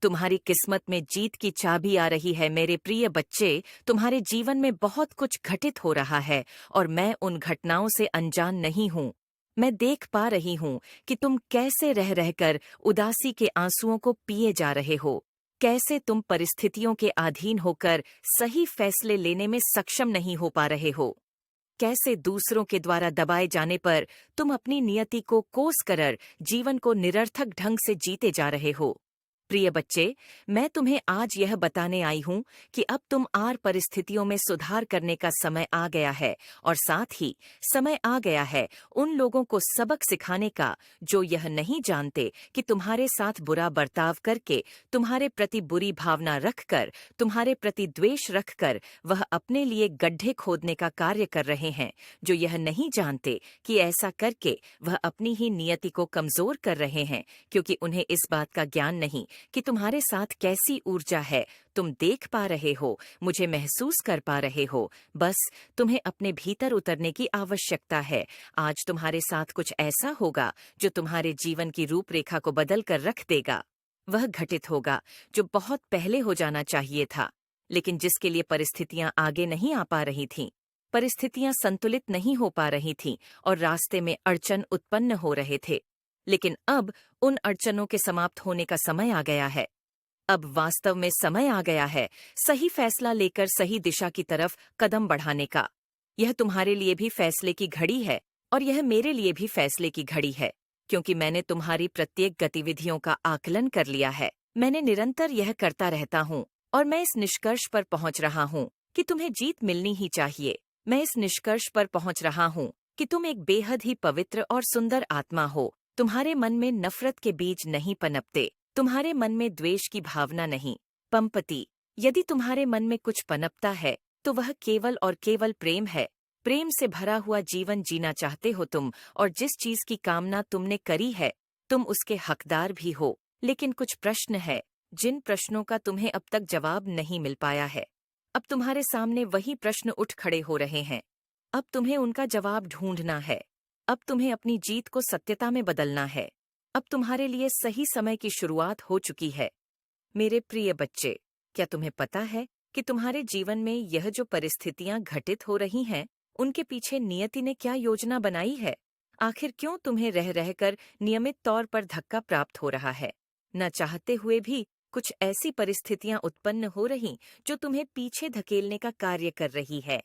तुम्हारी किस्मत में जीत की चाबी आ रही है मेरे प्रिय बच्चे। तुम्हारे जीवन में बहुत कुछ घटित हो रहा है और मैं उन घटनाओं से अनजान नहीं हूँ। मैं देख पा रही हूँ कि तुम कैसे रह रहकर उदासी के आंसुओं को पिए जा रहे हो। कैसे तुम परिस्थितियों के अधीन होकर सही फैसले लेने में सक्षम नहीं हो पा रहे हो। कैसे दूसरों के द्वारा दबाए जाने पर तुम अपनी नियति को कोस कर जीवन को निरर्थक ढंग से जीते जा रहे हो। प्रिय बच्चे, मैं तुम्हें आज यह बताने आई हूं कि अब तुम आर परिस्थितियों में सुधार करने का समय आ गया है और साथ ही समय आ गया है उन लोगों को सबक सिखाने का जो यह नहीं जानते कि तुम्हारे साथ बुरा बर्ताव करके, तुम्हारे प्रति बुरी भावना रखकर, तुम्हारे प्रति द्वेष रखकर वह अपने लिए गड्ढे खोदने का कार्य कर रहे हैं। जो यह नहीं जानते कि ऐसा करके वह अपनी ही नियति को कमजोर कर रहे हैं, क्योंकि उन्हें इस बात का ज्ञान नहीं कि तुम्हारे साथ कैसी ऊर्जा है। तुम देख पा रहे हो, मुझे महसूस कर पा रहे हो। बस तुम्हें अपने भीतर उतरने की आवश्यकता है। आज तुम्हारे साथ कुछ ऐसा होगा जो तुम्हारे जीवन की रूपरेखा को बदल कर रख देगा। वह घटित होगा जो बहुत पहले हो जाना चाहिए था, लेकिन जिसके लिए परिस्थितियां आगे नहीं आ पा रही थीं। परिस्थितियां संतुलित नहीं हो पा रही थीं और रास्ते में अड़चन उत्पन्न हो रहे थे। लेकिन अब उन अड़चनों के समाप्त होने का समय आ गया है। अब वास्तव में समय आ गया है सही फैसला लेकर सही दिशा की तरफ कदम बढ़ाने का। यह तुम्हारे लिए भी फैसले की घड़ी है और यह मेरे लिए भी फैसले की घड़ी है, क्योंकि मैंने तुम्हारी प्रत्येक गतिविधियों का आकलन कर लिया है। मैंने निरंतर यह करता रहता हूँ और मैं इस निष्कर्ष पर पहुंच रहा हूँ कि तुम्हें जीत मिलनी ही चाहिए। मैं इस निष्कर्ष पर पहुंच रहा हूँ कि तुम एक बेहद ही पवित्र और सुंदर आत्मा हो। तुम्हारे मन में नफरत के बीज नहीं पनपते। तुम्हारे मन में द्वेष की भावना नहीं पनपती। यदि तुम्हारे मन में कुछ पनपता है तो वह केवल और केवल प्रेम है। प्रेम से भरा हुआ जीवन जीना चाहते हो तुम, और जिस चीज की कामना तुमने करी है तुम उसके हकदार भी हो। लेकिन कुछ प्रश्न है जिन प्रश्नों का तुम्हें अब तक जवाब नहीं मिल पाया है। अब तुम्हारे सामने वही प्रश्न उठ खड़े हो रहे हैं। अब तुम्हें उनका जवाब ढूंढना है। अब तुम्हें अपनी जीत को सत्यता में बदलना है। अब तुम्हारे लिए सही समय की शुरुआत हो चुकी है। मेरे प्रिय बच्चे, क्या तुम्हें पता है कि तुम्हारे जीवन में यह जो परिस्थितियां घटित हो रही हैं, उनके पीछे नियति ने क्या योजना बनाई है? आखिर क्यों तुम्हें रह रहकर नियमित तौर पर धक्का प्राप्त हो रहा है? न चाहते हुए भी कुछ ऐसी परिस्थितियां उत्पन्न हो रही जो तुम्हें पीछे धकेलने का कार्य कर रही है।